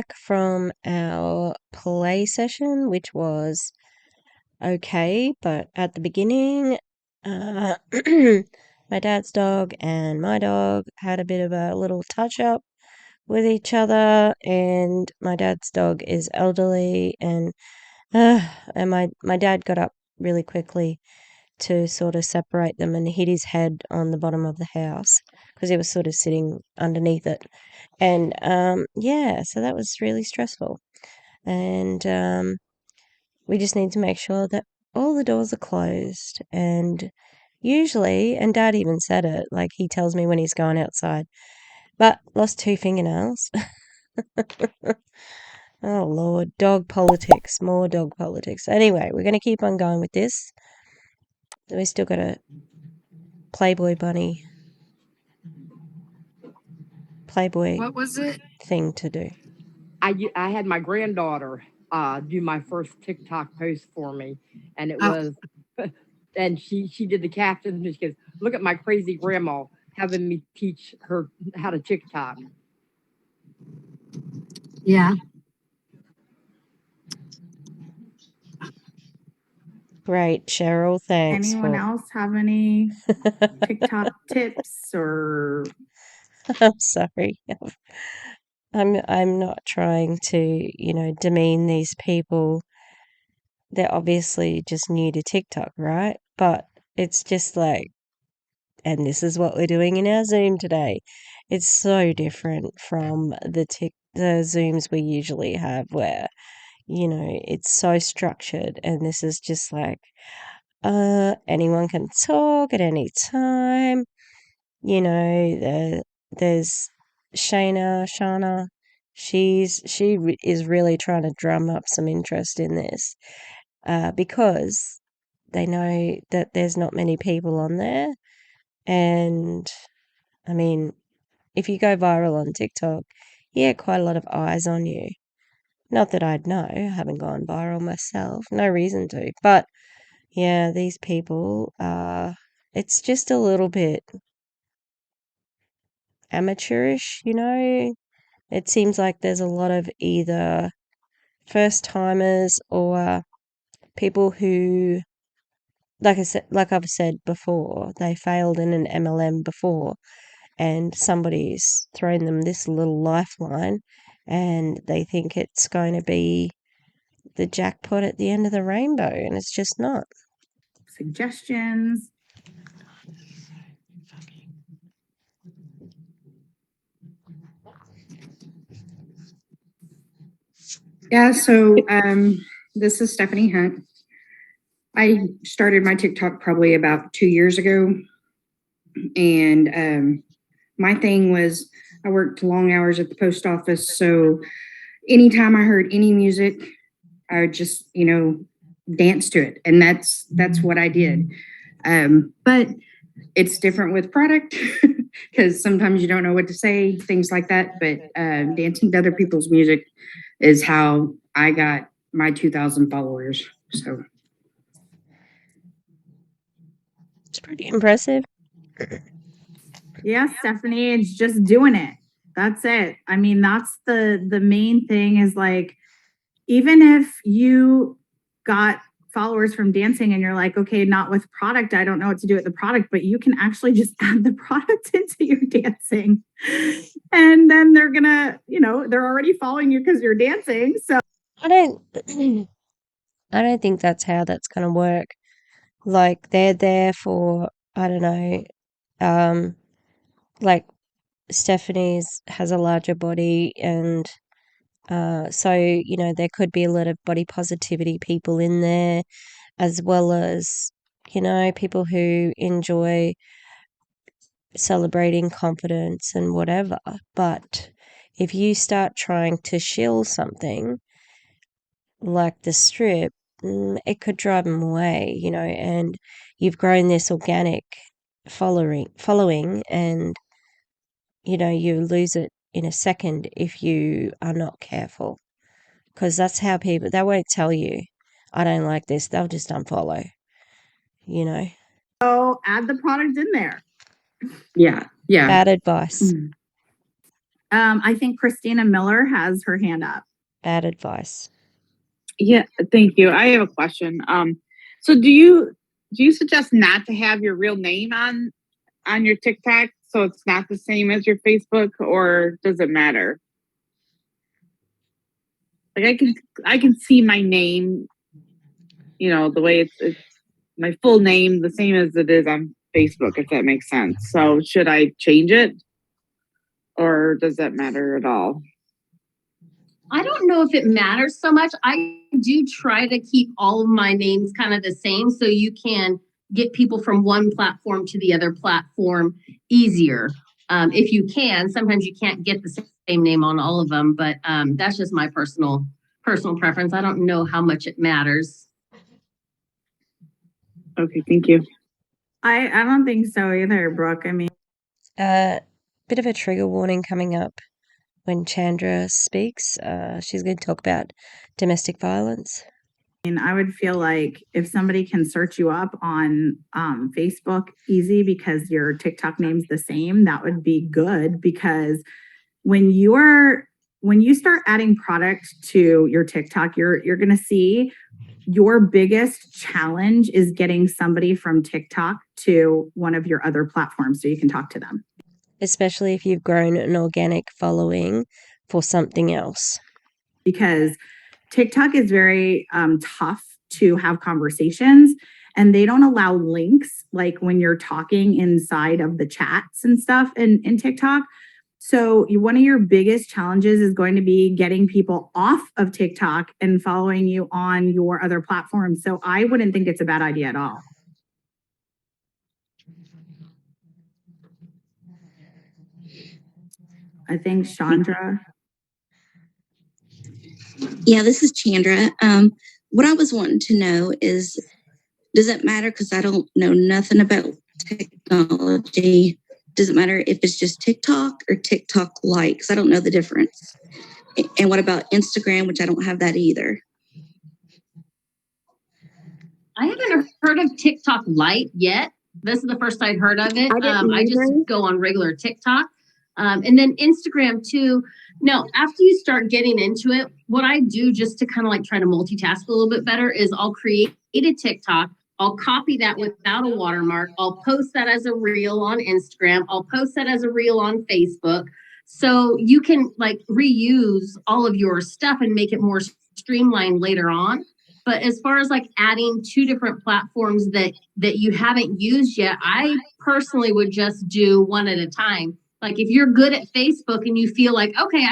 back from our play session, which was okay, but at the beginning, uh, my dad's dog and my dog had a bit of a little touch up with each other, and my dad's dog is elderly, and my dad got up really quickly to sort of separate them and hit his head on the bottom of the house because he was sort of sitting underneath it. And yeah, so that was really stressful. And we just need to make sure that all the doors are closed. And usually, and Dad even said it, like he tells me when he's going outside, but lost 2 fingernails. Oh Lord, dog politics, more dog politics. Anyway, we're going to keep on going with this. We still got a Playboy bunny, Playboy What was it? thing to do. I had my granddaughter do my first TikTok post for me, and it was, and she did the caption, and she goes, "Look at my crazy grandma having me teach her how to TikTok." Yeah. Great, Cheryl. Thanks. Anyone else have any TikTok tips or? I'm sorry. I'm not trying to, demean these people. They're obviously just new to TikTok, right? But it's just like, and this is what we're doing in our Zoom today. It's so different from the Zooms we usually have where, it's so structured, and this is just like, anyone can talk at any time. There's Shana. She is really trying to drum up some interest in this, because they know that there's not many people on there. And I mean, if you go viral on TikTok, you get quite a lot of eyes on you. Not that I'd know, I haven't gone viral myself, no reason to. But yeah, these people, it's just a little bit amateurish, It seems like there's a lot of either first timers or people who, like I've said before, they failed in an MLM before, and somebody's thrown them this little lifeline, and they think it's going to be the jackpot at the end of the rainbow, and it's just not. Suggestions? Yeah, so this is Stephanie Hunt. I started my TikTok probably about 2 years ago. And my thing was I worked long hours at the post office. So anytime I heard any music, I would just, dance to it. And that's what I did. But it's different with product because sometimes you don't know what to say, things like that. But dancing to other people's music is how I got my 2,000 followers. So It's pretty impressive. Yeah, Stephanie, it's just doing it. That's it. I mean, that's the main thing is like, even if you got followers from dancing and you're like, okay, not with product, I don't know what to do with the product, but you can actually just add the product into your dancing. And then they're gonna, they're already following you because you're dancing. So I don't think that's how that's going to work. Like, they're there for, I don't know, like Stephanie's has a larger body, and so, there could be a lot of body positivity people in there, as well as, people who enjoy celebrating confidence and whatever. But if you start trying to shill something like the strip, it could drive them away, and you've grown this organic following, and, you lose it in a second if you are not careful. Because that's how people, they won't tell you, I don't like this, they'll just unfollow, So add the product in there. Yeah. Bad advice. I think Christina Miller has her hand up. Bad advice. Yeah, thank you. I have a question. So do you suggest not to have your real name on your TikTok so it's not the same as your Facebook, or does it matter? Like I can see my name, you know, the way it's my full name, the same as it is on Facebook, if that makes sense. So should I change it, or does that matter at all? I don't know if it matters so much. I do try to keep all of my names kind of the same so you can get people from one platform to the other platform easier. If you can, sometimes you can't get the same name on all of them, but that's just my personal preference. I don't know how much it matters. Okay, thank you. I don't think so either, Brooke. I mean, Bit of a trigger warning coming up when Chandra speaks. She's going to talk about domestic violence. I would feel like if somebody can search you up on Facebook easy because your TikTok name's the same, that would be good, because when you start adding product to your TikTok, you're going to see your biggest challenge is getting somebody from TikTok to one of your other platforms so you can talk to them. Especially if you've grown an organic following for something else. Because TikTok is very tough to have conversations, and they don't allow links like when you're talking inside of the chats and stuff in TikTok. So one of your biggest challenges is going to be getting people off of TikTok and following you on your other platforms. So I wouldn't think it's a bad idea at all. I think Chandra. Yeah, this is Chandra. What I was wanting to know is, does it matter? Because I don't know nothing about technology. Does it matter if it's just TikTok or TikTok Lite? Because I don't know the difference. And what about Instagram, which I don't have that either? I haven't heard of TikTok Lite yet. This is the first I'd heard of it. I just go on regular TikTok. And then Instagram too. Now, after you start getting into it, what I do just to kind of like try to multitask a little bit better is I'll create a TikTok. I'll copy that without a watermark. I'll post that as a reel on Instagram. I'll post that as a reel on Facebook. So you can like reuse all of your stuff and make it more streamlined later on. But as far as like adding 2 different platforms that you haven't used yet, I personally would just do one at a time. Like if you're good at Facebook and you feel like, okay,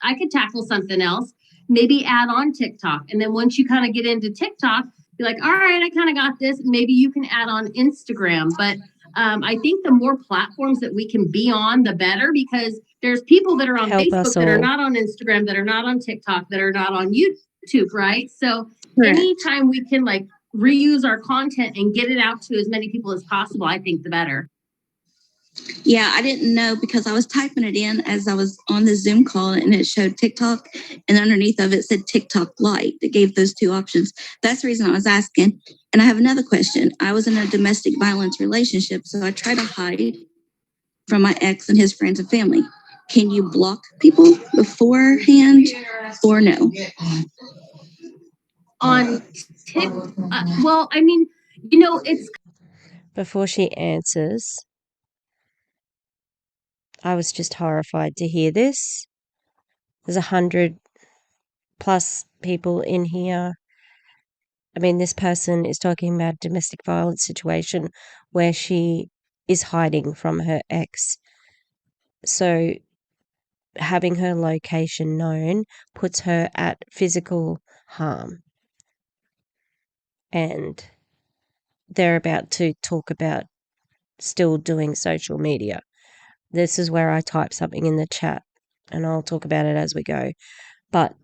I could tackle something else, maybe add on TikTok. And then once you kind of get into TikTok, you're like, all right, I kind of got this. Maybe you can add on Instagram. But I think the more platforms that we can be on, the better, because there's people that are on Facebook that are not on Instagram, that are not on TikTok, that are not on YouTube, right? So anytime we can like reuse our content and get it out to as many people as possible, I think the better. Yeah, I didn't know because I was typing it in as I was on the Zoom call and it showed TikTok, and underneath of it said TikTok Lite. It gave those 2 options. That's the reason I was asking. And I have another question. I was in a domestic violence relationship, so I try to hide from my ex and his friends and family. Can you block people beforehand or no? On well, I mean, you know, it's... Before she answers, I was just horrified to hear this. There's 100+ people in here. I mean, this person is talking about a domestic violence situation where she is hiding from her ex. So having her location known puts her at physical harm. And they're about to talk about still doing social media. This is where I type something in the chat and I'll talk about it as we go. But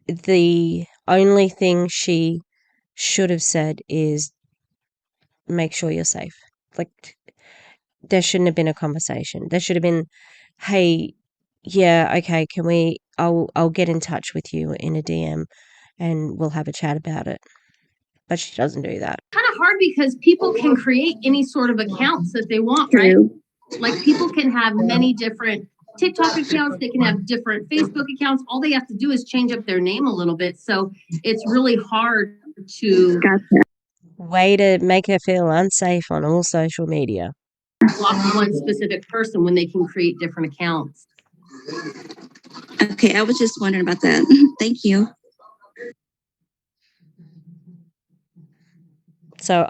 the only thing she should have said is make sure you're safe. Like, there shouldn't have been a conversation. There should have been, hey, yeah, okay, I'll get in touch with you in a DM and we'll have a chat about it. But she doesn't do that. Kind of hard because people can create any sort of accounts that they want, right? Like people can have many different TikTok accounts, they can have different Facebook accounts. All they have to do is change up their name a little bit. So it's really hard to Way to make her feel unsafe on all social media. block one specific person when they can create different accounts. Okay, I was just wondering about that. Thank you. So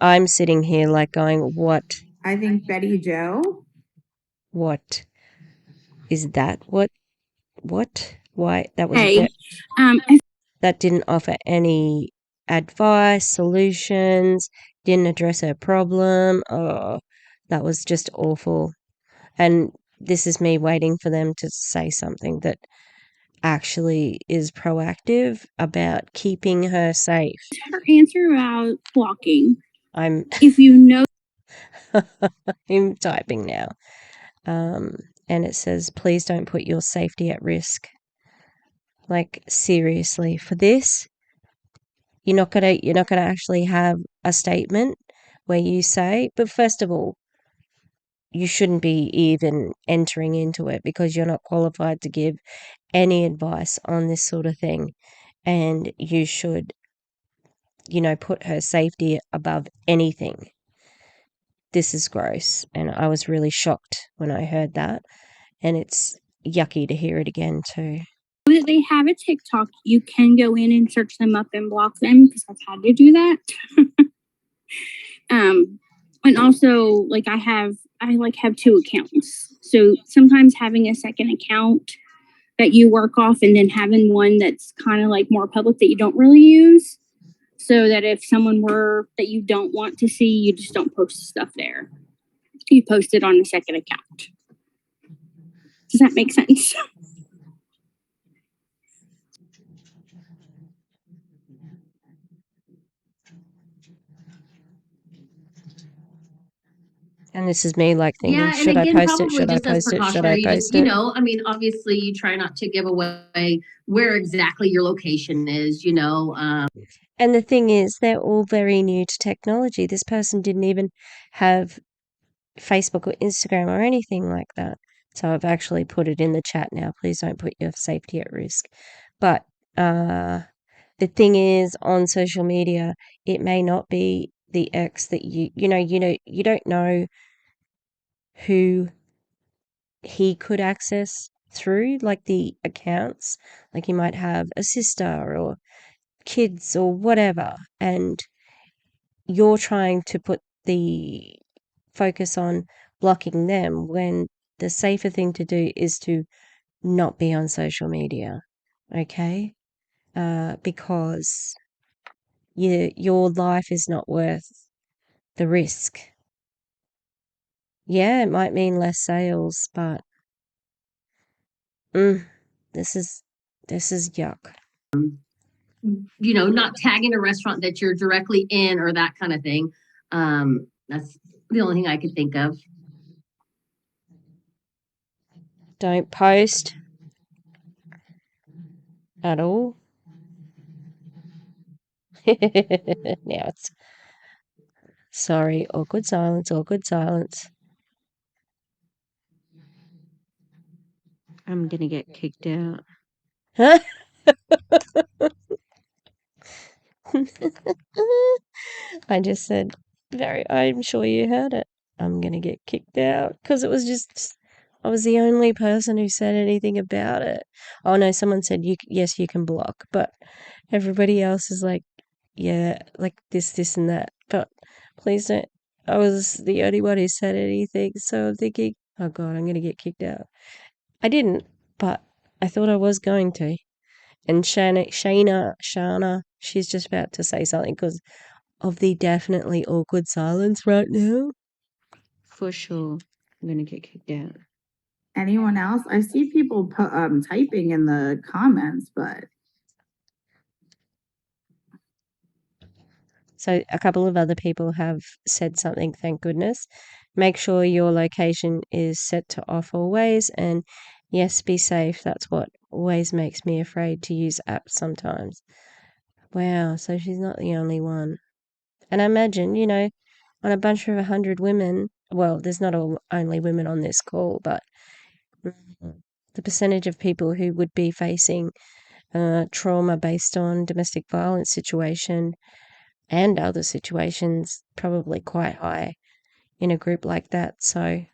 I'm sitting here like going, what I think Betty Joe. What is that? What? Why? That was Hey, that didn't offer any advice, solutions, didn't address her problem. Oh, that was just awful. And this is me waiting for them to say something that actually is proactive about keeping her safe. her answer about blocking. I'm If you know, I'm typing now. And it says, please don't put your safety at risk. Like, seriously, for this, you're not gonna actually have a statement where you say, but first of all, you shouldn't be even entering into it because you're not qualified to give any advice on this sort of thing. And you should, put her safety above anything. This is gross. And I was really shocked when I heard that. And it's yucky to hear it again too. that they have a TikTok, you can go in and search them up and block them because I've had to do that. And also like I have two accounts. So sometimes having a second account that you work off and then having one that's kind of like more public that you don't really use. So that if someone were that you don't want to see, you just don't post stuff there. You post it on a second account. Does that make sense? And this is me like thinking, Yeah, and should I again, post it? probably Should I just as post it? Should I precautionary, you just, post it? I mean, obviously you try not to give away where exactly your location is, And the thing is, they're all very new to technology. This person didn't even have Facebook or Instagram or anything like that. So I've actually put it in the chat now. Please don't put your safety at risk. But the thing is, on social media, it may not be the ex that you don't know who he could access through, like the accounts. Like you might have a sister or kids or whatever, and you're trying to put the focus on blocking them when the safer thing to do is to not be on social media, okay? Because your life is not worth the risk. Yeah, it might mean less sales, but this is yuck. Not tagging a restaurant that you're directly in or that kind of thing. That's the only thing I could think of. Don't post at all. Now it's sorry, awkward silence, awkward silence. I'm gonna get kicked out. I just said, I'm sure you heard it. I'm gonna get kicked out because it was just, I was the only person who said anything about it. Oh no, someone said yes, you can block, but everybody else is like, yeah, like this and that. But please don't. I was the only one who said anything, so I'm thinking, oh God, I'm gonna get kicked out. I didn't, but I thought I was going to. And Shana, she's just about to say something because of the definitely awkward silence right now. For sure, I'm gonna get kicked out. Anyone else? I see people typing in the comments, but So a couple of other people have said something, thank goodness. Make sure your location is set to off always, and yes, be safe. That's what always makes me afraid to use apps sometimes. Wow, so she's not the only one. And I imagine, on a bunch of 100 women, well, there's not only women on this call, but the percentage of people who would be facing trauma based on domestic violence situation and other situations probably quite high in a group like that. So,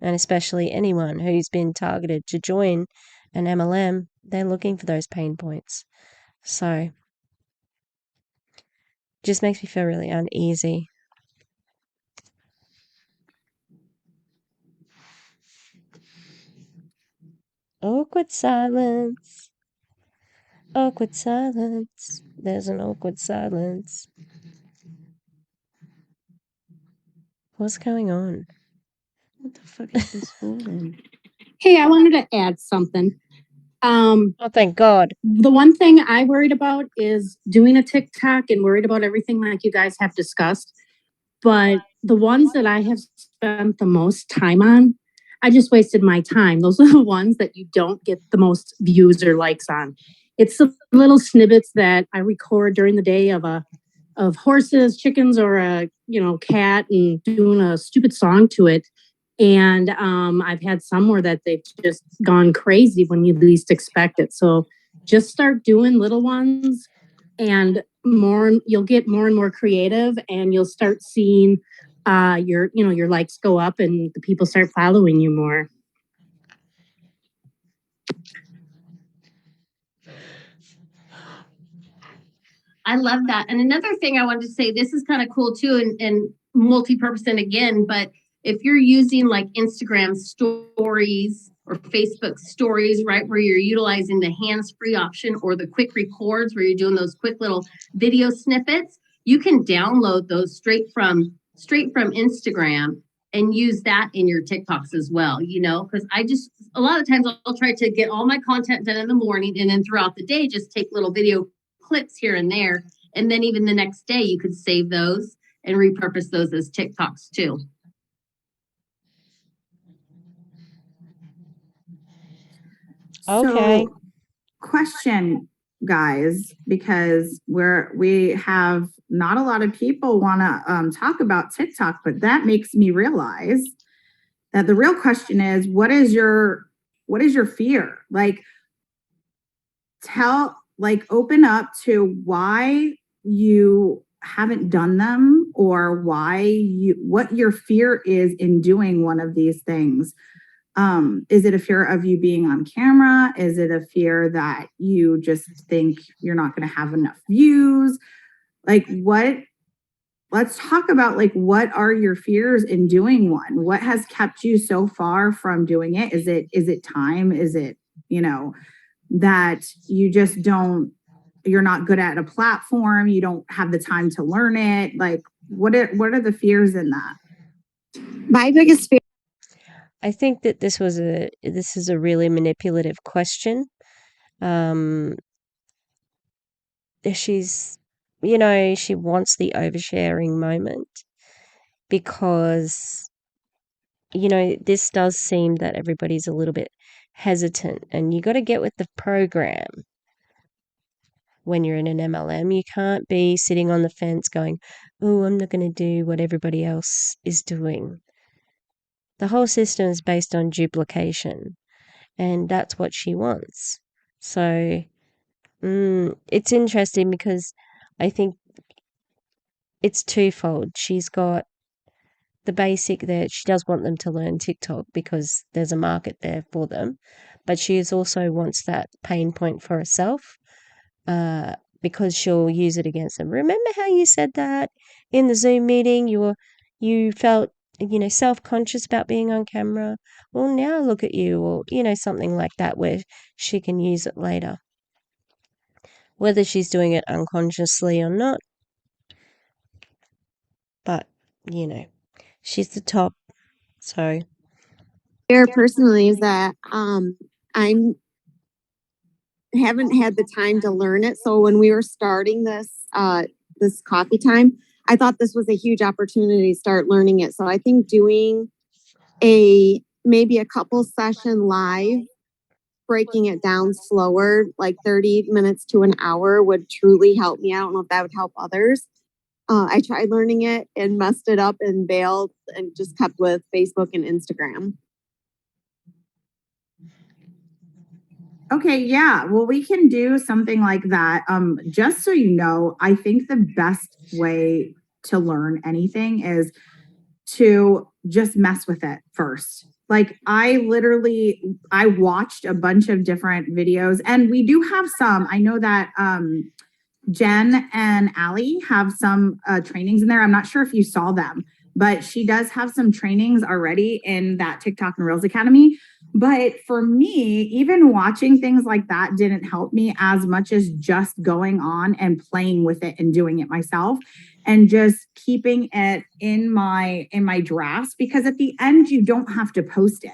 and especially anyone who's been targeted to join an MLM, they're looking for those pain points. So, just makes me feel really uneasy. Awkward silence. Awkward silence. There's an awkward silence. What's going on? What the fuck is this for then? Hey, I wanted to add something. Oh, thank God. The one thing I worried about is doing a TikTok and worried about everything like you guys have discussed. But the ones that I have spent the most time on, I just wasted my time. Those are the ones that you don't get the most views or likes on. It's the little snippets that I record during the day of horses, chickens, or a cat, and doing a stupid song to it. And I've had somewhere that they've just gone crazy when you least expect it. So just start doing little ones, and you'll get more and more creative, and you'll start seeing your likes go up and the people start following you more. I love that. And another thing I wanted to say, this is kind of cool too, and multi-purpose and again, but if you're using like Instagram stories or Facebook stories, right, where you're utilizing the hands-free option or the quick records where you're doing those quick little video snippets, you can download those straight from Instagram and use that in your TikToks as well, because a lot of times I'll try to get all my content done in the morning, and then throughout the day, just take little video clips here and there. And then even the next day, you could save those and repurpose those as TikToks too. Okay. So, question, guys, because we have not a lot of people want to talk about TikTok, but that makes me realize that the real question is, what is your fear? Like, open up to why you haven't done them, or what your fear is in doing one of these things. Is it a fear of you being on camera? Is it a fear that you just think you're not going to have enough views? Let's talk about what are your fears in doing one? What has kept you so far from doing it? Is it time? Is it, that you just you're not good at a platform, you don't have the time to learn it? What are the fears in that? My biggest fear. I think that this is a really manipulative question. She's, she wants the oversharing moment because, this does seem that everybody's a little bit hesitant, and you got to get with the program. When you're in an MLM, you can't be sitting on the fence going, oh, I'm not going to do what everybody else is doing. The whole system is based on duplication, and that's what she wants. So it's interesting because I think it's twofold. She's got the basic that she does want them to learn TikTok because there's a market there for them, but she also wants that pain point for herself, because she'll use it against them. Remember how you said that in the Zoom meeting? You felt, self-conscious about being on camera. Well, now look at you, or, something like that, where she can use it later. Whether she's doing it unconsciously or not. But, she's the top. So. Fear personally is that I'm haven't had the time to learn it. So when we were starting this coffee time, I thought this was a huge opportunity to start learning it. So I think doing maybe a couple session live, breaking it down slower, like 30 minutes to an hour, would truly help me. I don't know if that would help others. I tried learning it and messed it up and bailed and just kept with Facebook and Instagram. Okay, yeah. Well, we can do something like that. Just so you know, I think the best way to learn anything is to just mess with it first. Like I watched a bunch of different videos, and we do have some. I know that Jen and Allie have some trainings in there. I'm not sure if you saw them, but she does have some trainings already in that TikTok and Reels Academy. But for me, even watching things like that didn't help me as much as just going on and playing with it and doing it myself and just keeping it in my drafts, because at the end you don't have to post it.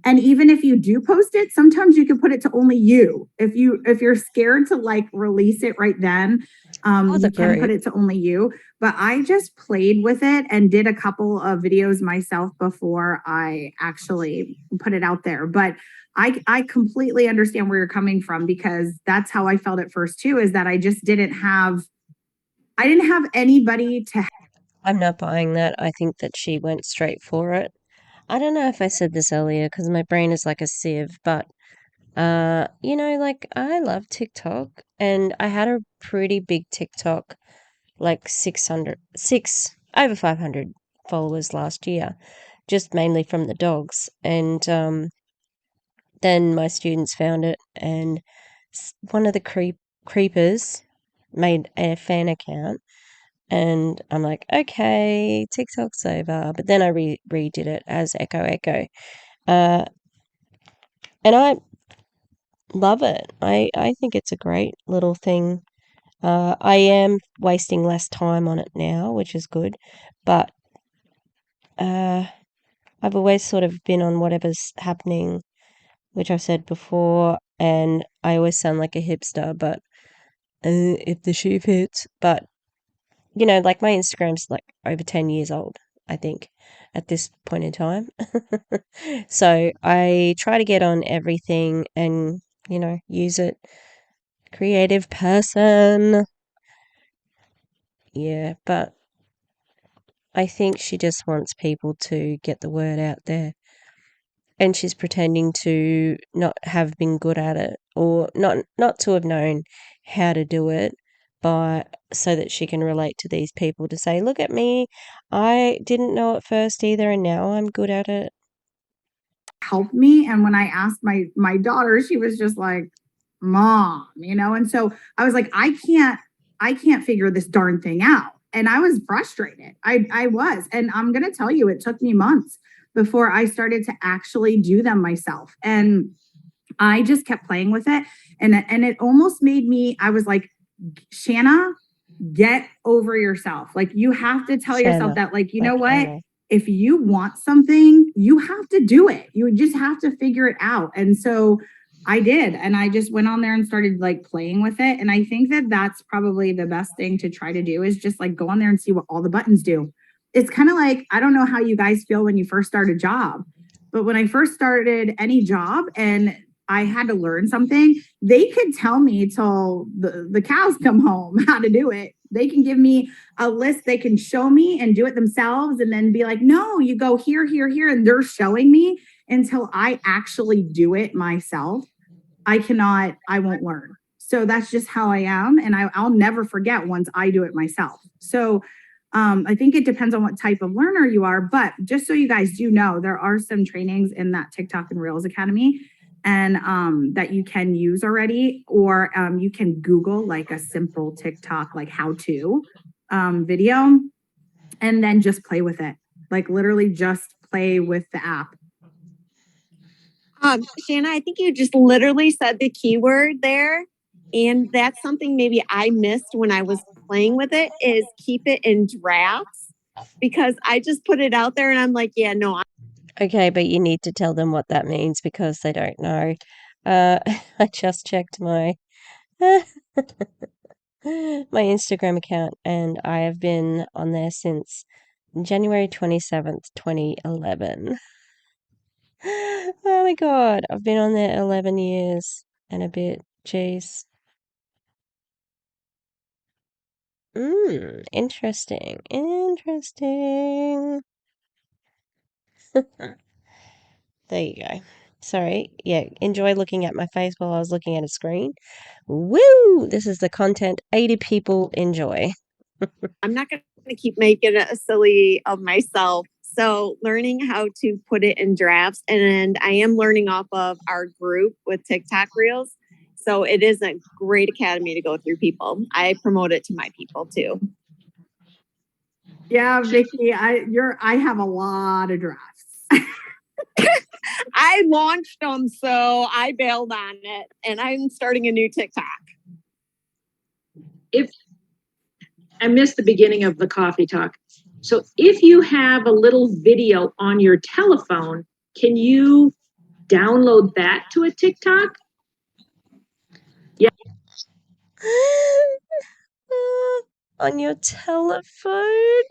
And even if you do post it, sometimes you can put it to only you. If you're scared to like release it right then, you can put it to only you. But I just played with it and did a couple of videos myself before I actually put it out there. But I completely understand where you're coming from, because that's how I felt at first too, is that I just didn't have anybody to. I'm not buying that. I think that she went straight for it. I don't know if I said this earlier because my brain is like a sieve, but like I love TikTok, and I had a pretty big TikTok, like over 500 followers last year, just mainly from the dogs. And then my students found it, and one of the creepers made a fan account, and I'm like, okay, TikTok's over. But then I redid it as Echo Echo. And I love it. I think it's a great little thing. I am wasting less time on it now, which is good. But I've always sort of been on whatever's happening, which I've said before, and I always sound like a hipster, but if the shoe fits. But like my Instagram's like over 10 years old, I think, at this point in time. So I try to get on everything and, use it. Creative person. Yeah, but I think she just wants people to get the word out there. And she's pretending to not have been good at it, or not to have known how to do it, but so that she can relate to these people to say, look at me, I didn't know at first either, and now I'm good at it. Help me. And when I asked my daughter, she was just like, Mom, and so I was like, I can't figure this darn thing out. And I was frustrated. I was. And I'm gonna tell you, it took me months before I started to actually do them myself. And I just kept playing with it. And it almost made me, I was like, Shanna, get over yourself. Like, you have to tell yourself that, like, you know what? If you want something, you have to do it. You just have to figure it out. And so I did. And I just went on there and started like playing with it. And I think that that's probably the best thing to try to do, is just like go on there and see what all the buttons do. It's kind of like, I don't know how you guys feel when you first start a job, but when I first started any job and I had to learn something, they could tell me till the cows come home how to do it. They can give me a list, they can show me and do it themselves, and then be like, no, you go here, here, here. And they're showing me until I actually do it myself. I won't learn. So that's just how I am. And I'll never forget once I do it myself. So I think it depends on what type of learner you are. But just so you guys do know, there are some trainings in that TikTok and Reels Academy, and that you can use already, or you can Google like a simple TikTok, like how to video, and then just play with it. Like literally just play with the app. Shanna, I think you just literally said the keyword there. And that's something maybe I missed when I was playing with it, is keep it in drafts, because I just put it out there and I'm like, yeah, no. Okay, but you need to tell them what that means, because they don't know. I just checked my my Instagram account, and I have been on there since January 27th, 2011. Oh my God, I've been on there 11 years and a bit. Jeez. Interesting. Interesting. There you go. Sorry. Yeah, enjoy looking at my face while I was looking at a screen. Woo! This is the content 80 people enjoy. I'm not going to keep making a silly of myself. So learning how to put it in drafts, and I am learning off of our group with TikTok Reels. So it is a great academy to go through, people. I promote it to my people too. Yeah, Vicky, I have a lot of drafts. I launched them, so I bailed on it, and I'm starting a new TikTok. If I missed the beginning of the coffee talk. So if you have a little video on your telephone, can you download that to a TikTok? Yeah. On your telephone?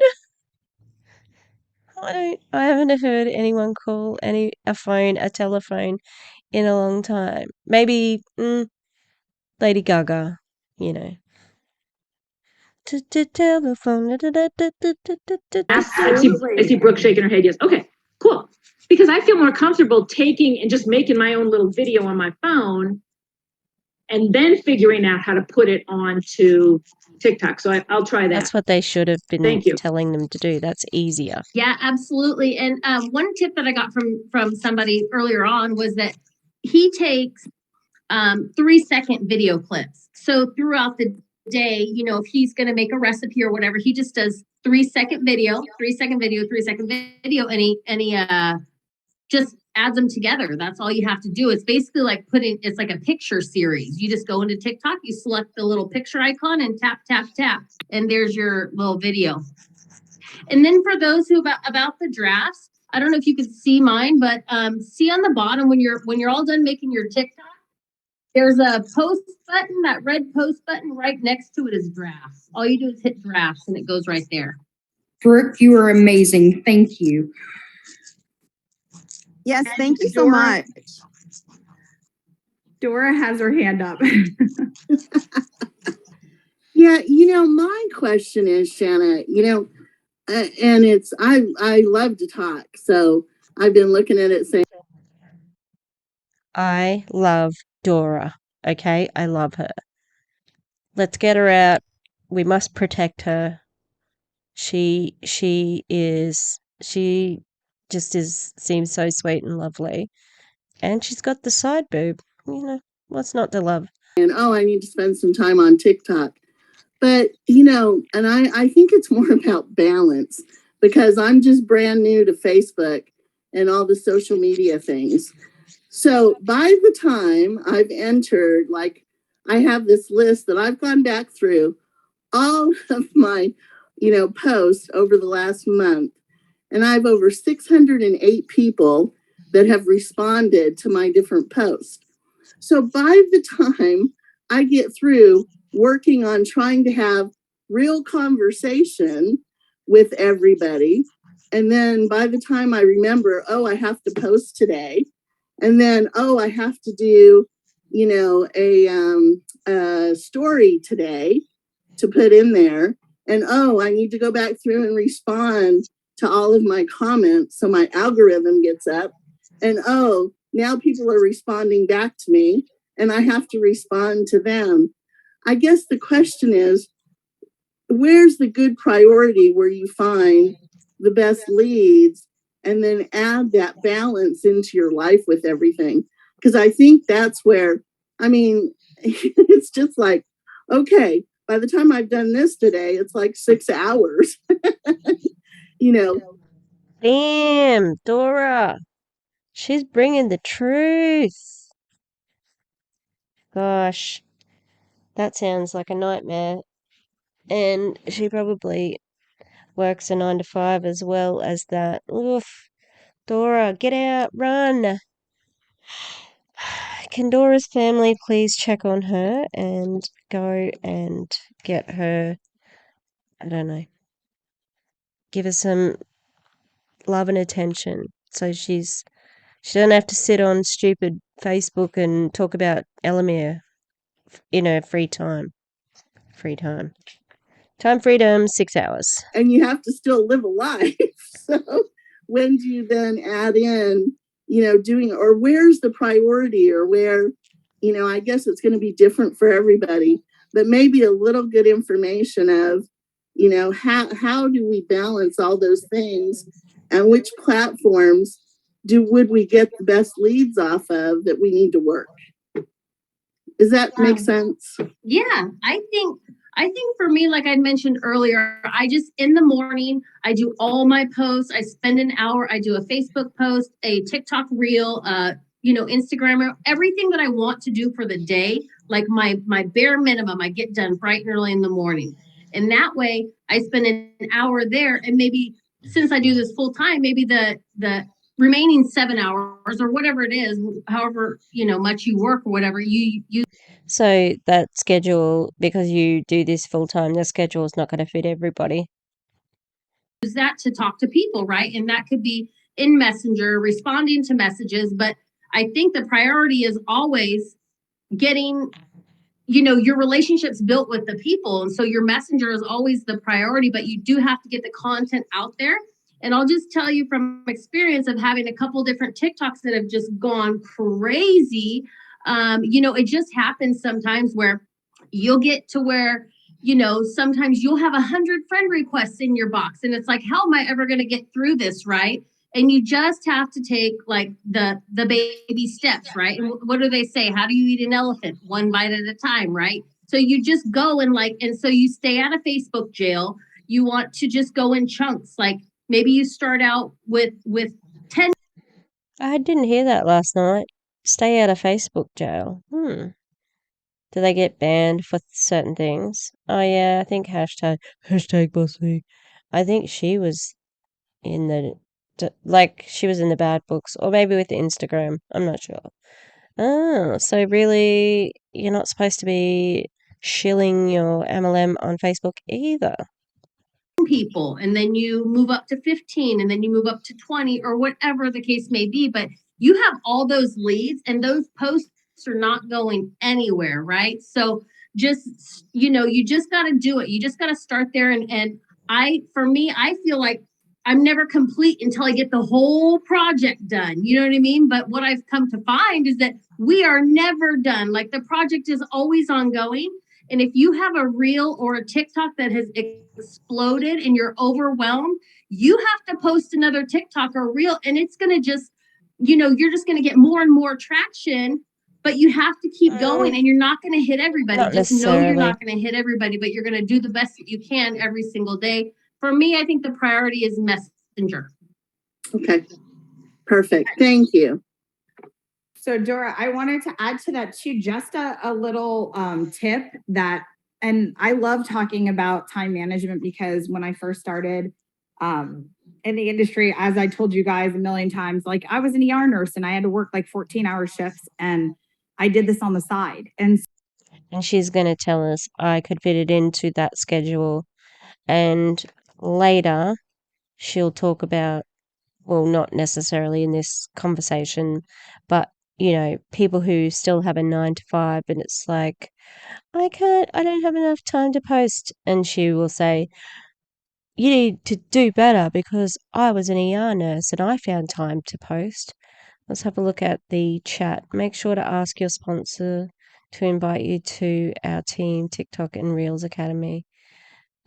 I haven't heard anyone call a phone a telephone in a long time. Maybe Lady Gaga, you know. Telephone. I see Brooke shaking her head. Yes. Okay, cool. Because I feel more comfortable taking and just making my own little video on my phone and then figuring out how to put it onto TikTok. So I'll try that. That's what they should have been Thank you. telling them to do. That's easier. Yeah, absolutely. And one tip that I got from somebody earlier on was that he takes 3-second video clips. So throughout the day, you know, if he's going to make a recipe or whatever, he just does 3-second video, 3-second video, 3-second video, and he just adds them together. That's all you have to do. It's basically like it's like a picture series. You just go into TikTok, you select the little picture icon and tap, tap, tap, and there's your little video. And then for those who about the drafts, I don't know if you can see mine, but see on the bottom when you're all done making your TikTok, there's a post button, that red post button right next to it is drafts. All you do is hit drafts and it goes right there. Brooke, you are amazing. Thank you. Yes, thank you so much. Dora has her hand up. Yeah, my question is, Shanna, and it's I love to talk, so I've been looking at it saying I love Dora. Okay, I love her. Let's get her out. We must protect her. She seems so sweet and lovely. And she's got the side boob. What's not to love? and I need to spend some time on TikTok. But, and I think it's more about balance because I'm just brand new to Facebook and all the social media things. So by the time I've entered, I have this list that I've gone back through all of my, posts over the last month. And I have over 608 people that have responded to my different posts. So by the time I get through working on trying to have real conversation with everybody, and then by the time I remember, I have to post today, and then, I have to do, a story today to put in there, and I need to go back through and respond to all of my comments so my algorithm gets up, and now people are responding back to me and I have to respond to them. I guess the question is, where's the good priority where you find the best leads and then add that balance into your life with everything? Because I think that's where, it's just like, okay, by the time I've done this today, it's like 6 hours, Damn, Dora. She's bringing the truth. Gosh, that sounds like a nightmare. And she probably works a 9 to 5 as well as that. Oof. Dora, get out, run. Can Dora's family please check on her and go and get her, I don't know, give her some love and attention so she doesn't have to sit on stupid Facebook and talk about ELOMIR in her free time. Time freedom, 6 hours. And you have to still live a life. So when do you then add in, doing, or where's the priority, or where, I guess it's going to be different for everybody, but maybe a little good information of, how do we balance all those things, and which platforms would we get the best leads off of that we need to work? Does that make sense? Yeah, I think for me, like I mentioned earlier, I just in the morning, I do all my posts. I spend an hour, I do a Facebook post, a TikTok reel, Instagram reel, everything that I want to do for the day, like my bare minimum, I get done bright and early in the morning. And that way I spend an hour there. And maybe since I do this full time, maybe the remaining 7 hours or whatever it is, however, much you work or whatever, you So that schedule, because you do this full time, the schedule is not going to fit everybody. use that to talk to people, right? And that could be in Messenger, responding to messages. But I think the priority is always getting, your relationships built with the people. And so your Messenger is always the priority, but you do have to get the content out there. And I'll just tell you from experience of having a couple different TikToks that have just gone crazy. It just happens sometimes where you'll get to where, sometimes you'll have 100 friend requests in your box. And it's like, how am I ever going to get through this, right? And you just have to take like the baby steps, right? And what do they say? How do you eat an elephant? One bite at a time, right? So you just go and so you stay out of Facebook jail. You want to just go in chunks. Like maybe you start out with 10. I didn't hear that last night. Stay out of Facebook jail. Do they get banned for certain things? Oh yeah, I think hashtag bossy. I think she was in she was in the bad books, or maybe with Instagram. I'm not sure. Oh, so really, you're not supposed to be shilling your MLM on Facebook either. People, and then you move up to 15, and then you move up to 20, or whatever the case may be. But you have all those leads, and those posts are not going anywhere, right? So just, you just got to do it. You just got to start there. And for me, I feel like I'm never complete until I get the whole project done. You know what I mean? But what I've come to find is that we are never done. Like the project is always ongoing. And if you have a reel or a TikTok that has exploded and you're overwhelmed, you have to post another TikTok or reel, and it's going to just, you're just going to get more and more traction, but you have to keep going, and you're not going to hit everybody. Not Just know you're necessarily. not going to hit everybody, but you're going to do the best that you can every single day. For me, I think the priority is Messenger. Okay, perfect. Thank you. So Dora, I wanted to add to that too, just a little tip that, and I love talking about time management because when I first started in the industry, as I told you guys a million times, like I was an ER nurse and I had to work like 14-hour shifts, and I did this on the side. And she's going to tell us I could fit it into that schedule. And later, she'll talk about, well, not necessarily in this conversation, but, people who still have a 9 to 5, and it's like, I don't have enough time to post. And she will say, you need to do better because I was an ER nurse and I found time to post. Let's have a look at the chat. Make sure to ask your sponsor to invite you to our team, TikTok and Reels Academy.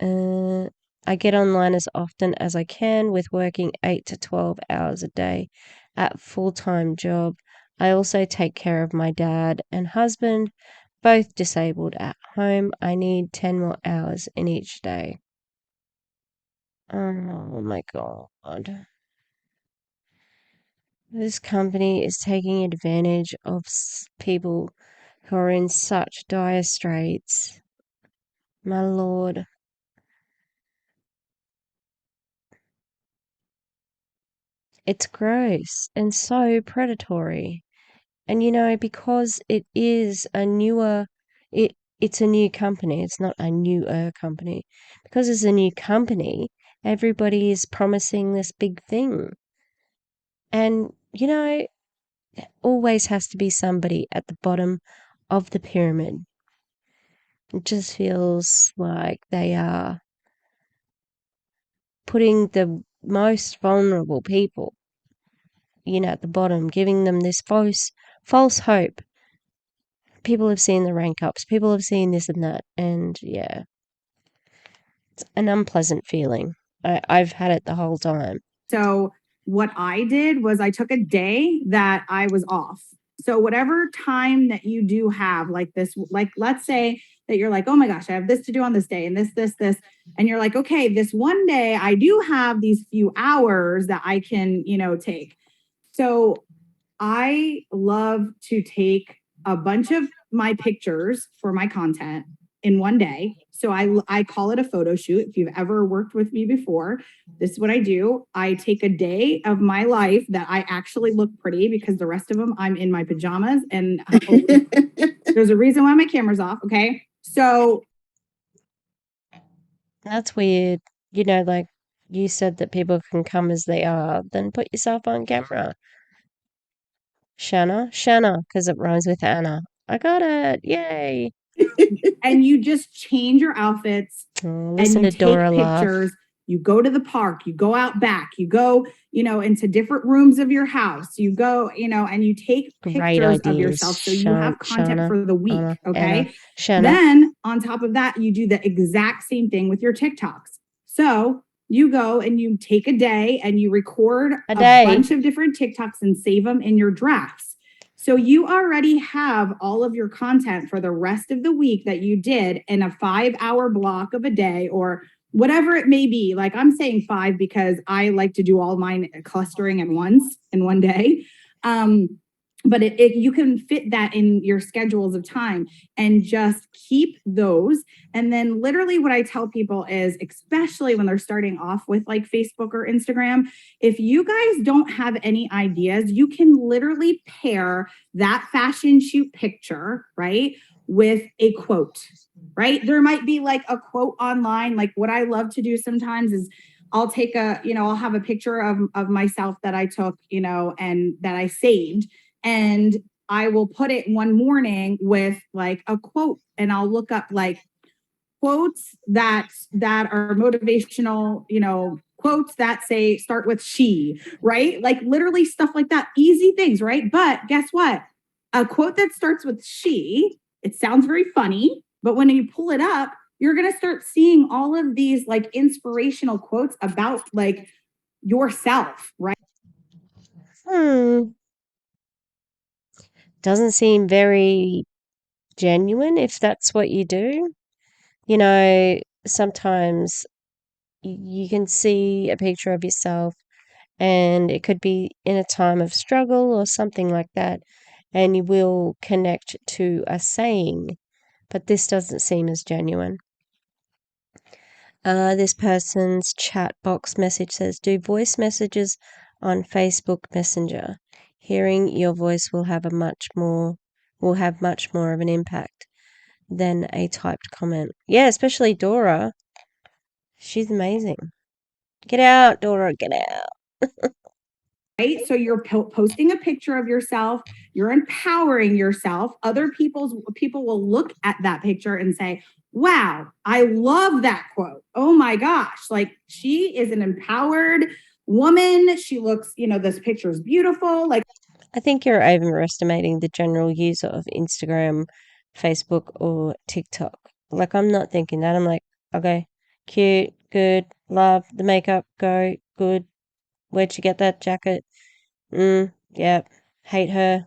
I get online as often as I can with working 8 to 12 hours a day at full-time job. I also take care of my dad and husband, both disabled at home. I need 10 more hours in each day. Oh my God. This company is taking advantage of people who are in such dire straits. My Lord. It's gross and so predatory. And because it is it's a new company, it's not a newer company. Because it's a new company, everybody is promising this big thing. And, always has to be somebody at the bottom of the pyramid. It just feels like they are putting the most vulnerable people, at the bottom, giving them this false hope. People have seen the rank ups, people have seen this and that, and yeah, it's an unpleasant feeling. I've had it the whole time. So what I did was I took a day that I was off. So whatever time that you do have, like this, like let's say that you're like, oh my gosh, I have this to do on this day and this, and you're like, okay, this one day I do have these few hours that I can, take. So I love to take a bunch of my pictures for my content in one day. So I call it a photo shoot. If you've ever worked with me before, this is what I do. I take a day of my life that I actually look pretty, because the rest of them I'm in my pajamas, and there's a reason why my camera's off. Okay. So that's weird. Like you said that people can come as they are, then put yourself on camera. Shanna, because it rhymes with Anna. I got it. Yay. And you just change your outfits, listen and you to Dora take laugh. pictures. You go to the park, you go out back, you go, into different rooms of your house. You go, and you take pictures of yourself. So you have content for the week. Okay. Then on top of that, you do the exact same thing with your TikToks. So you go and you take a day and you record a bunch of different TikToks and save them in your drafts. So you already have all of your content for the rest of the week that you did in a 5-hour block of a day, or whatever it may be. Like I'm saying 5 because I like to do all mine clustering at once in one day. But you can fit that in your schedules of time and just keep those. And then literally what I tell people is, especially when they're starting off with like Facebook or Instagram, if you guys don't have any ideas, you can literally pair that fashion shoot picture, right, with a quote, right? There might be like a quote online. Like what I love to do sometimes is I'll take I'll have a picture of myself that I took, and that I saved. And I will put it one morning with like a quote, and I'll look up like quotes that are motivational, quotes that say start with she, right? Like literally stuff like that, easy things, right? But guess what? A quote that starts with she, it sounds very funny, but when you pull it up, you're going to start seeing all of these like inspirational quotes about like yourself, right? Doesn't seem very genuine if that's what you do. Sometimes you can see a picture of yourself and it could be in a time of struggle or something like that, and you will connect to a saying, but this doesn't seem as genuine. This person's chat box message says, do voice messages on Facebook Messenger. Hearing your voice will have much more of an impact than a typed comment. Yeah, especially Dora. She's amazing. Get out, Dora, get out. Right? So you're posting a picture of yourself, you're empowering yourself. Other people will look at that picture and say, wow, I love that quote. Oh my gosh, like she is an empowered woman. She looks, this picture is beautiful. Like, I think you're overestimating the general user of Instagram, Facebook, or TikTok. Like, I'm not thinking that. I'm like, okay, cute, good, love the makeup, go, good. Where'd you get that jacket? Yeah, hate her.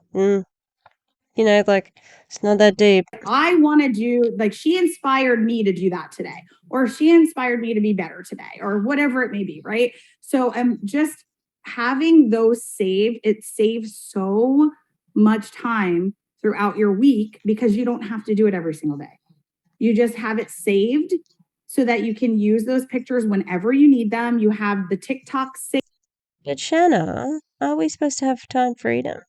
Like, it's not that deep. I want to do, like, she inspired me to do that today, or she inspired me to be better today, or whatever it may be, right? So I'm just having those saved. It saves so much time throughout your week because you don't have to do it every single day. You just have it saved so that you can use those pictures whenever you need them. You have the TikTok saved. But Shanna, are we supposed to have time freedom?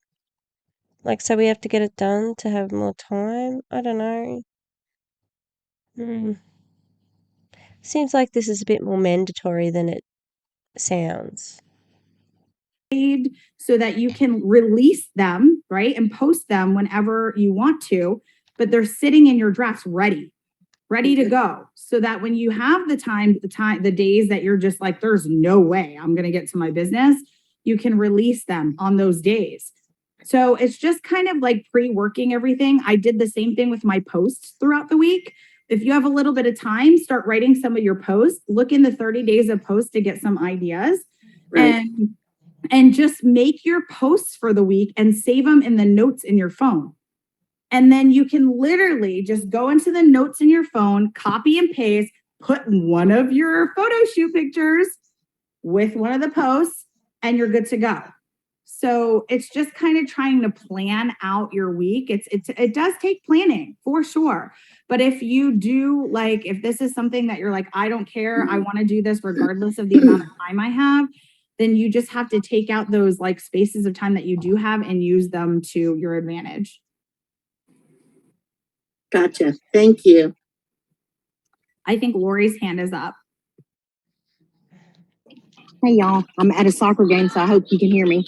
Like, so we have to get it done to have more time? I don't know. Seems like this is a bit more mandatory than it sounds. So that you can release them, right? And post them whenever you want to, but they're sitting in your drafts ready to go. So that when you have the days that you're just like, there's no way I'm going to get to my business, you can release them on those days. So it's just kind of like pre-working everything. I did the same thing with my posts throughout the week. If you have a little bit of time, start writing some of your posts. Look in the 30 days of posts to get some ideas. Right. And just make your posts for the week and save them in the notes in your phone. And then you can literally just go into the notes in your phone, copy and paste, put one of your photo shoot pictures with one of the posts, and you're good to go. So it's just kind of trying to plan out your week. It does take planning for sure. But if you do, like, if this is something that you're like, I don't care, I want to do this regardless of the amount of time I have, then you just have to take out those like spaces of time that you do have and use them to your advantage. Gotcha. Thank you. I think Lori's hand is up. Hey y'all, I'm at a soccer game, so I hope you can hear me.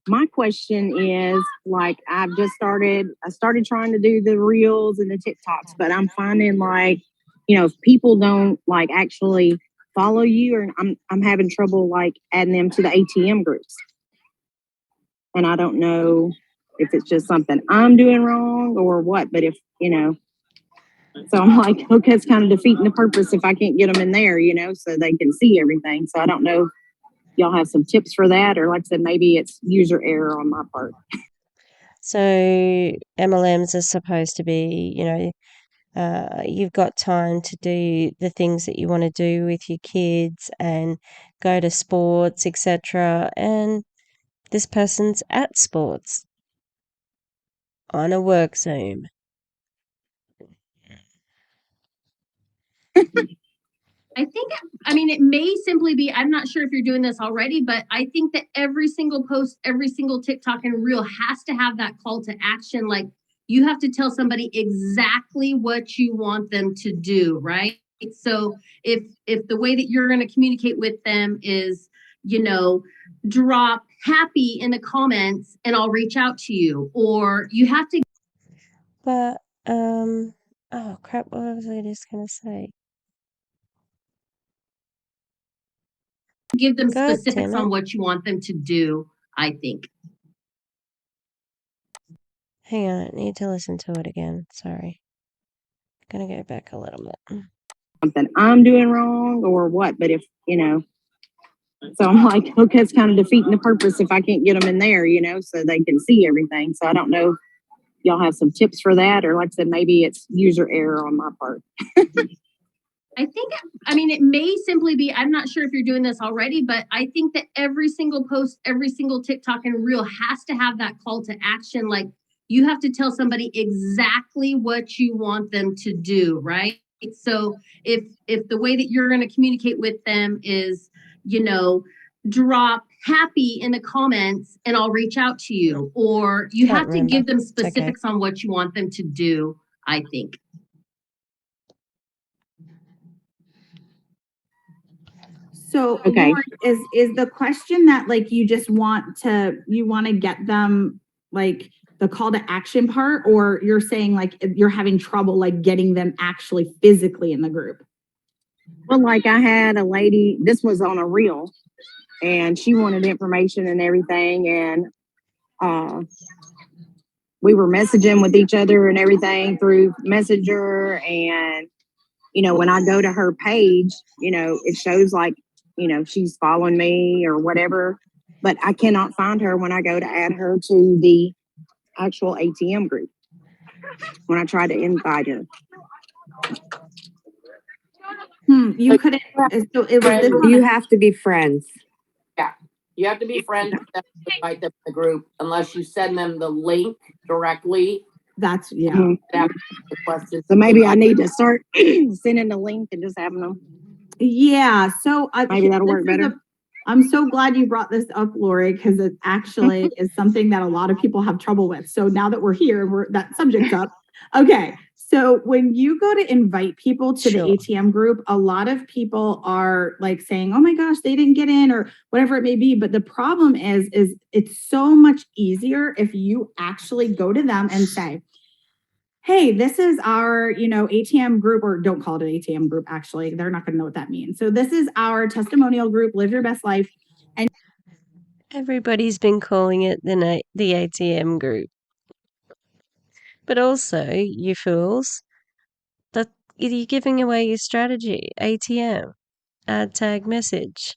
My question is, like, I started trying to do the reels and the TikToks, but I'm finding, like, you know, if people don't like actually follow you, or I'm having trouble like adding them to the ATM groups. And I don't know if it's just something I'm doing wrong or what, but if, you know, so I'm like, okay, it's kind of defeating the purpose if I can't get them in there, you know, so they can see everything. So I don't know, y'all have some tips for that, or like I said, maybe it's user error on my part. So MLMs are supposed to be, you know, you've got time to do the things that you want to do with your kids and go to sports, etc. And this person's at sports on a work Zoom. I think, I mean, it may simply be, I'm not sure if you're doing this already, but I think that every single post, every single TikTok and reel has to have that call to action. Like, you have to tell somebody exactly what you want them to do, right? So if the way that you're going to communicate with them is, you know, drop happy in the comments and I'll reach out to you, or you have to. But, oh crap, what was I just going to say? Give them God specifics damn it. on what you want them to do, I think. Hang on, I need to listen to it again. Sorry. Gonna go back a little bit. Something I'm doing wrong or what, but if, you know, so I'm like, okay, it's kind of defeating the purpose if I can't get them in there, you know, so they can see everything. So I don't know, y'all have some tips for that, or like I said, maybe it's user error on my part. I think, I mean, it may simply be, I'm not sure if you're doing this already, but I think that every single post, every single TikTok and reel has to have that call to action. Like, you have to tell somebody exactly what you want them to do, right? So if the way that you're going to communicate with them is, you know, drop happy in the comments and I'll reach out to you, or you Can't have to remember. give them It's okay. specifics on what you want them to do, I think. So Okay. Lauren, is the question that like you just want to get them like the call to action part, or you're saying like you're having trouble like getting them actually physically in the group? Well, like I had a lady, this was on a reel, and she wanted information and everything, and we were messaging with each other and everything through Messenger. And, you know, when I go to her page, you know, it shows like, you know, she's following me or whatever, but I cannot find her when I go to add her to the actual ATM group when I try to invite her. You couldn't. So it was this. You have to be friends. Yeah, you have to be friends with them to invite them to the group unless you send them the link directly. That's Mhm. That's the question. So maybe I need to start sending the link and just having them. Yeah. So Maybe that'll work better. I'm so glad you brought this up, Lori, because it actually is something that a lot of people have trouble with. So now that we're here, that subject's up. Okay. So when you go to invite people to the ATM group, a lot of people are like saying, oh my gosh, they didn't get in or whatever it may be. But the problem is it's so much easier if you actually go to them and say, hey, this is our, you know, ATM group, or don't call it an ATM group. Actually, they're not going to know what that means. So this is our testimonial group, Live Your Best Life. And Everybody's been calling it the ATM group. But also, you fools, that you're giving away your strategy. ATM, add tag message.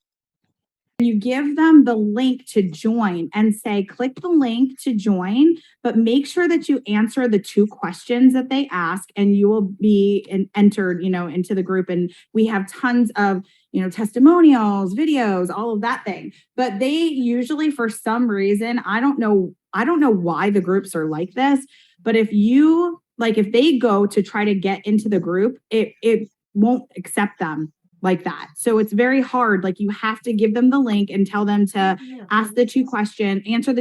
You give them the link to join and say, click the link to join, but make sure that you answer the 2 questions that they ask and you will be entered, into the group. And we have tons of, testimonials, videos, all of that thing. But they usually, for some reason, I don't know why the groups are like this, but if they go to try to get into the group, it won't accept them like that. So it's very hard. Like, you have to give them the link and tell them to answer the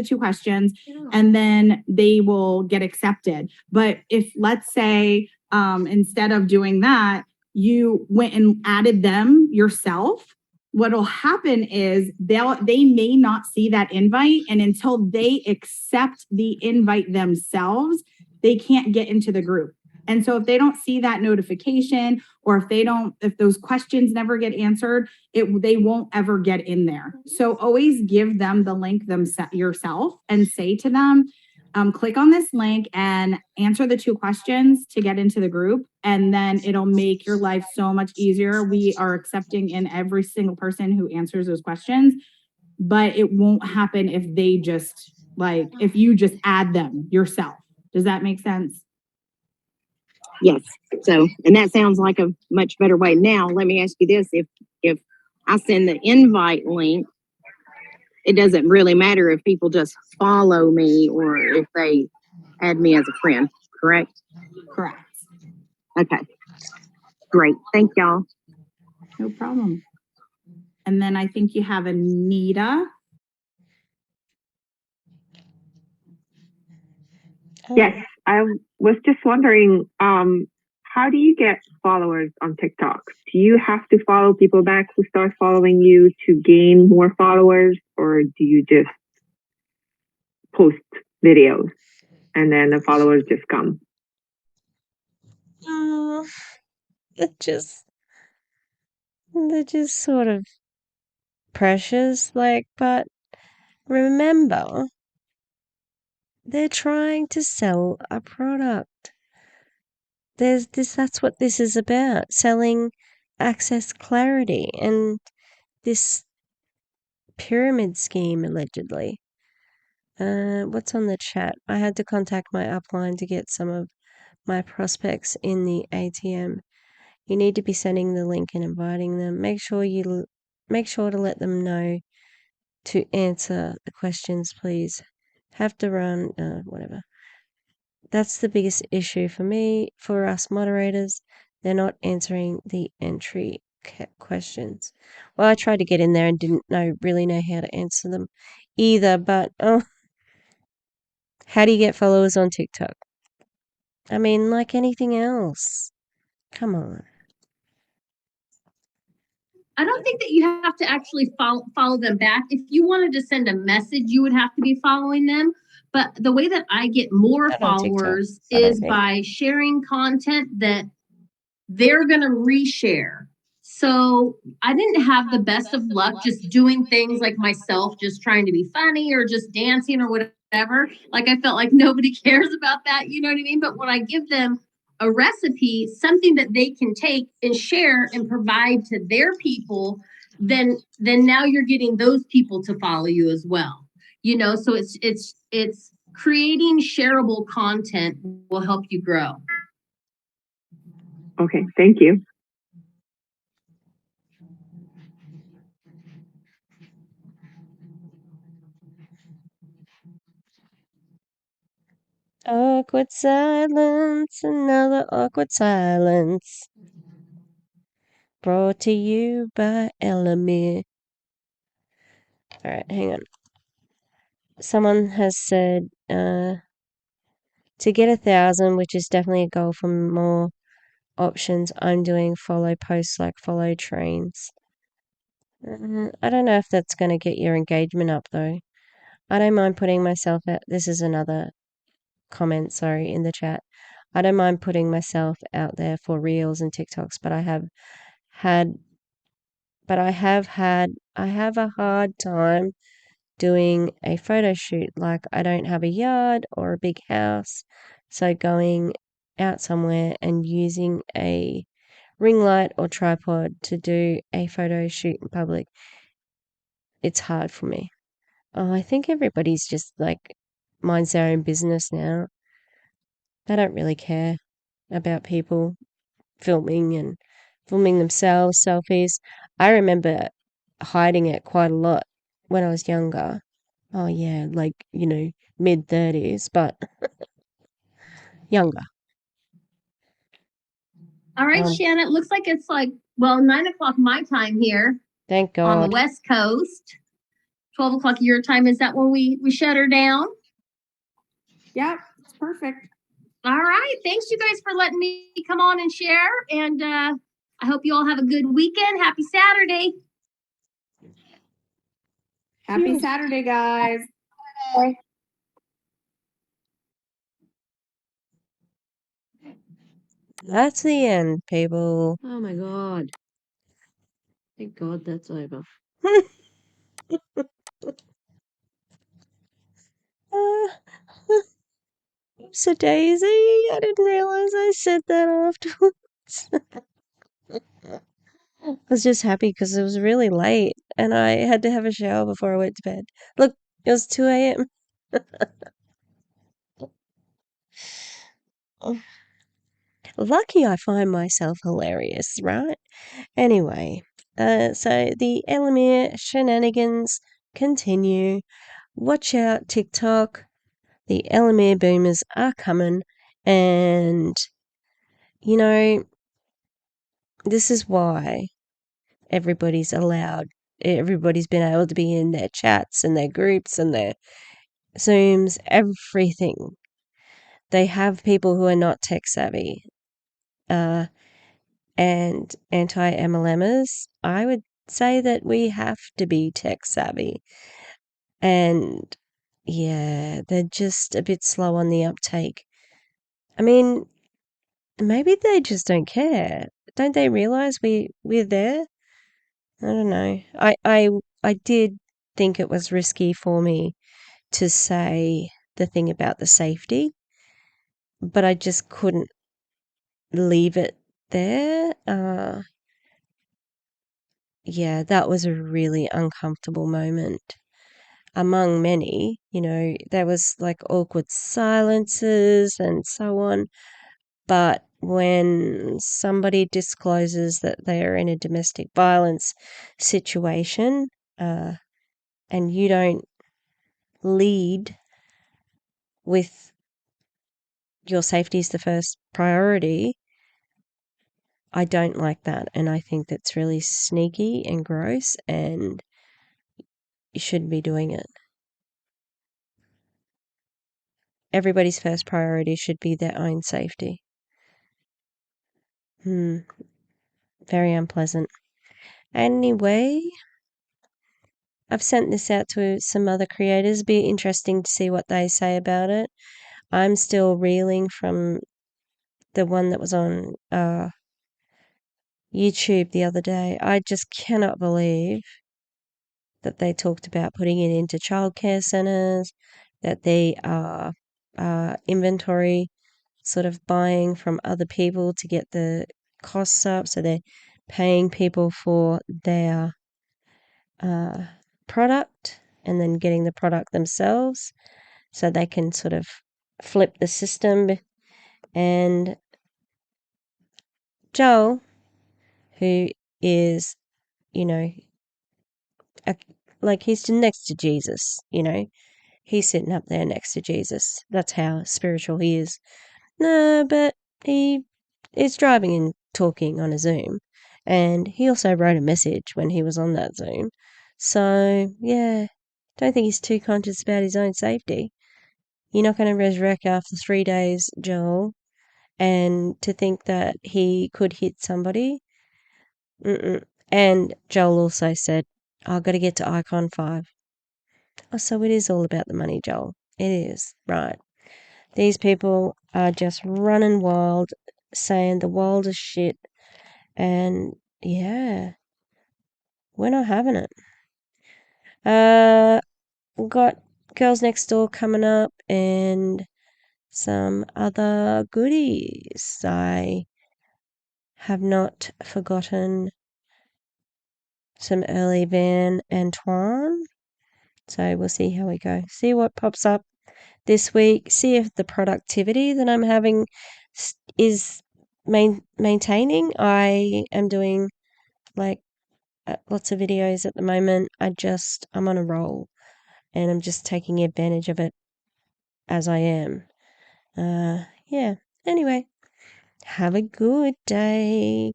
2 questions, and then they will get accepted. But if, let's say, instead of doing that, you went and added them yourself, what'll happen is they may not see that invite, and until they accept the invite themselves, they can't get into the group. And so if they don't see that notification, or if those questions never get answered, they won't ever get in there. So always give them the link yourself and say to them, click on this link and answer the 2 questions to get into the group. And then it'll make your life so much easier. We are accepting in every single person who answers those questions, but it won't happen if if you just add them yourself. Does that make sense? Yes. So, and that sounds like a much better way. Now, let me ask you this. If I send the invite link, it doesn't really matter if people just follow me or if they add me as a friend, correct? Correct. Okay. Great. Thank y'all. No problem. And then I think you have Anita. Yes, I was just wondering, how do you get followers on TikTok? Do you have to follow people back who start following you to gain more followers, or do you just post videos and then the followers just come? They're just sort of precious, but remember, they're trying to sell a product. That's what this is about, selling access clarity and this pyramid scheme, allegedly. What's on the chat? I had to contact my upline to get some of my prospects in the ATM. You need to be sending the link and inviting them. Make sure to let them know to answer the questions, please. Have to run, whatever. That's the biggest issue for us moderators. They're not answering the entry questions. Well, I tried to get in there and didn't really know how to answer them either, but how do you get followers on TikTok? I mean, like anything else. Come on. I don't think that you have to actually follow them back. If you wanted to send a message, you would have to be following them. But the way that I get more followers is by sharing content that they're going to reshare. So I didn't have the best of luck just doing things like myself, just trying to be funny or just dancing or whatever. Like, I felt like nobody cares about that. You know what I mean? But when I give them a recipe, something that they can take and share and provide to their people, then now you're getting those people to follow you as well. So it's creating shareable content will help you grow. Okay, thank you. Awkward silence, another awkward silence. Brought to you by ELOMIR. Alright, hang on. Someone has said to get 1,000, which is definitely a goal for more options, I'm doing follow posts like follow trains. I don't know if that's going to get your engagement up, though. I don't mind putting myself out. This is another comment, sorry, in the chat. I don't mind putting myself out there for reels and TikToks, but I have a hard time doing a photo shoot. Like, I don't have a yard or a big house, so going out somewhere and using a ring light or tripod to do a photo shoot in public, it's hard for me. I think everybody's just like minds their own business now. They don't really care about people filming themselves, selfies. I remember hiding it quite a lot when I was younger. Oh yeah, like, mid-30s, but younger. All right, Shannon, it looks like it's 9 o'clock my time here Thank on the God. West Coast. 12 o'clock your time. Is that when we shut her down? Yep, it's perfect. All right. Thanks, you guys, for letting me come on and share. And I hope you all have a good weekend. Happy Saturday. Happy Saturday, guys. Bye. That's the end, people. Oh my God. Thank God that's over. So Daisy, I didn't realize I said that afterwards. I was just happy because it was really late and I had to have a shower before I went to bed. Look, it was 2 a.m. Lucky I find myself hilarious, right? Anyway, so the ELOMIR shenanigans continue. Watch out, TikTok. The ELOMIR boomers are coming, and this is why everybody's been able to be in their chats and their groups and their Zooms, everything. They have people who are not tech savvy, and anti-mlmers. I would say that we have to be tech savvy, and yeah, they're just a bit slow on the uptake. I mean, maybe they just don't care. Don't they realize we're there? I don't know. I did think it was risky for me to say the thing about the safety, but I just couldn't leave it there. Yeah, that was a really uncomfortable moment among many. There was like awkward silences and so on. But when somebody discloses that they are in a domestic violence situation, and you don't lead with your safety is the first priority, I don't like that. And I think that's really sneaky and gross, and you shouldn't be doing it. Everybody's first priority should be their own safety. Very unpleasant. Anyway, I've sent this out to some other creators. Be interesting to see what they say about it. I'm still reeling from the one that was on YouTube the other day. I just cannot believe that they talked about putting it into childcare centres, that they are inventory sort of buying from other people to get the costs up. So they're paying people for their product and then getting the product themselves so they can sort of flip the system. And Joel, who is, he's next to Jesus, he's sitting up there next to Jesus. That's how spiritual he is. No, but he is driving and talking on a Zoom. And he also wrote a message when he was on that Zoom. So, yeah, don't think he's too conscious about his own safety. You're not going to resurrect after 3 days, Joel. And to think that he could hit somebody. And Joel also said, I've got to get to Icon 5. Oh, so it is all about the money, Joel. It is, right. These people are just running wild, saying the wildest shit. And yeah, we're not having it. we've got Girls Next Door coming up and some other goodies. I have not forgotten some early Van Antoine. So we'll see how we go. See what pops up this week. See if the productivity that I'm having is maintaining. I am doing like lots of videos at the moment. I'm on a roll and I'm just taking advantage of it as I am. Yeah. Anyway, have a good day,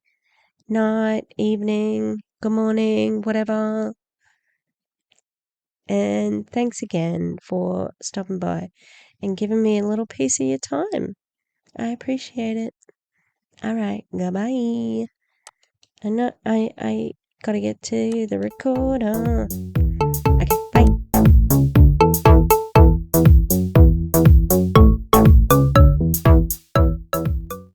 night, evening, good morning, whatever. And thanks again for stopping by and giving me a little piece of your time. I appreciate it. All right, goodbye. I gotta get to the recorder.